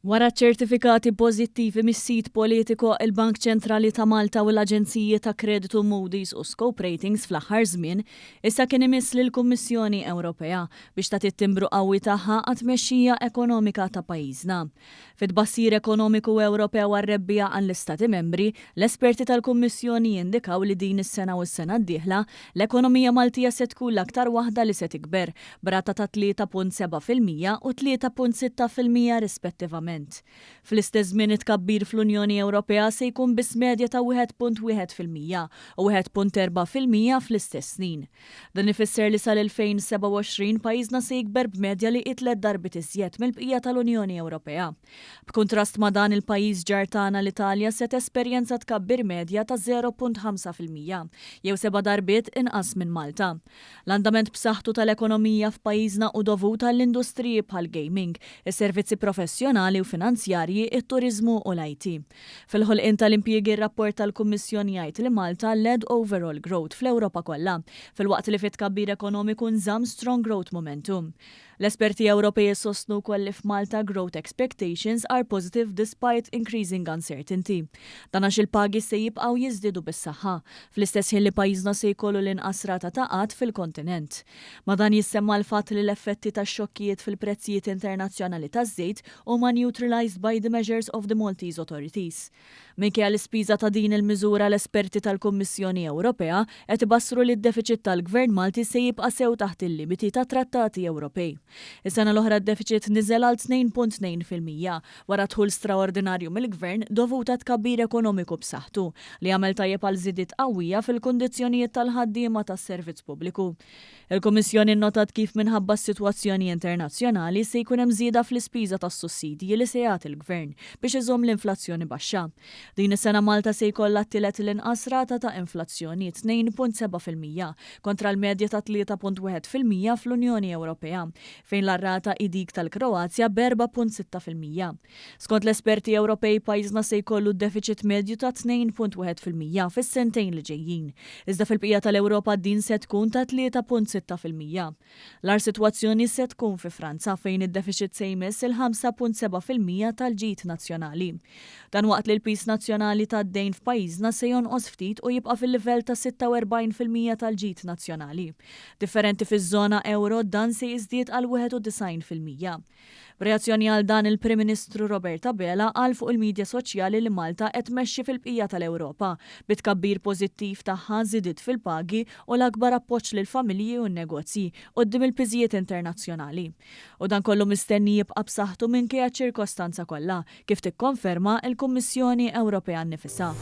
Wara ċertifikati pożittivi mis-sit politiku, il-Bank Ċentrali ta' Malta u l-Aġenziji ta' Kreditu Moody's u Scope Ratings fl-aħħar żmien issa kien imiss lill-Kummissjoni Ewropea biex tagħti t-timbru qawwi tagħha għat-tmexxija ekonomika ta' pajjiżna. Fit-tbassir ekonomiku Ewropew għar-rebbija għall-Istati Membri, l-esperti tal-Kummissjoni jindikaw li din is-sena u s-sena d-dieħla l-ekonomija Maltija se tkun l-aktar waħda li se tikber b'rata ta' 3.7% u 3.6% rispettivament. Fl-istess żmien it-tkabbir fl-Unjoni Ewropea se jkun biss medja ta' 1.1% u 1.4% fl-istess snin. Dan ifisser li sal-2027 pajjiżna se jikber b'medja li tliet darbit iżjed mill-bqija tal-Unjoni Ewropea. B'kuntrast ma' dan il-pajjiż ġar tagħna l-Italja se tesperjenza tkabbir medja ta' 0.5% jew 7 darbiet inqas minn Malta. L-andament b'saħħtu tal-ekonomija f'pajjiżna u dovut għall-industriji bħal gaming, is-servizzi professjonali u finanzjarji, it-turizmu u l-IT. Fil-ħolqien tal-impjiegi r-rapport tal-Kummissjoni jgħid li Malta led overall growth fl-Ewropa kollha, filwaqt li fit-tkabbir ekonomiku nżamm strong growth momentum. L-esperti Ewropej sostnu wkoll li f'Malta growth expectations are positive despite increasing uncertainty. Dan għax il-pagi se jibqgħu jiżdiedu bis-saħħa, fl-istess ħin li pajjiżna se jkollu l-inqas rata ta' qatt fil-kontinent. Ma dan jissemma l-fatt li l-effetti tax-xokkijiet fil-prezzijiet internazzjonali taż-żejt huma neutralized by the measures of the Maltese authorities. Minkejja l-ispiża ta' din il-miżura l-esperti tal-Kummissjoni Ewropea qed ibassru li d-deficit tal-Gvern Malti se jibqa' sew taħt il-limiti ta' trattati Ewropej. Is-sena l-oħra d-deficit niżel għal 2.2% wara dħul straordinarju mill-Gvern dovuta tkabbir ekonomiku b'saħħtu li għamel tajjeb għal żidiet qawwija fil-kundizzjonijiet tal-ħaddiema tas-servizz pubbliku. Il-Kummissjoni nnotat kif minħabba s-sitwazzjoni internazzjonali se jkun hemm żieda fl-ispiża tas-sussidji li se jagħti il-Gvern biex iżomm l-inflazzjoni baxxa. Din is-sena Malta se jkollha tielet l-inqas rata ta' inflazzjoni 2.7% kontra l-medja ta' 3.1% fl-Unjoni Ewropea, fejn l-rata dik tal-Kroazja b'4.6%. Skont l-esperti Ewropej pajjiżna se jkollu d-deficit medju ta' 2.1% fis-sentejn li ġejjin. Iżda fil-bqija tal-Ewropa din se tkun ta' 3.6%. L-ar sitwazzjoni se tkun fi Franza fejn id-deficit se jmiss il-5.7% tal-ġid nazzjonali. Dan waqt li l-pis nazzjonali tad-dejn f'pajjiżna se jonqos ftit u jibqa' fil-livell ta' 46% tal-ġid nazzjonali. Differenti fiż-żona euro dan se jiżdied għal 91%. B'reazzjoni għal dan il-Prim Ministru Roberta Bela qal fuq il-medja soċjali li Malta qed tmexxi fil-bqija tal-Ewropa bit-tkabbir pożittiv tagħha żidiet fil-pagi u l-akbar appoġġ lill-familji u n-negozji quddiem il-piżijiet internazzjonali. U dan kollu mistenni jibqa' b'saħħtu minkejja ċ-ċirkostanza kollha kif tikkonferma l-Kummissjoni Ewropea nnifisha.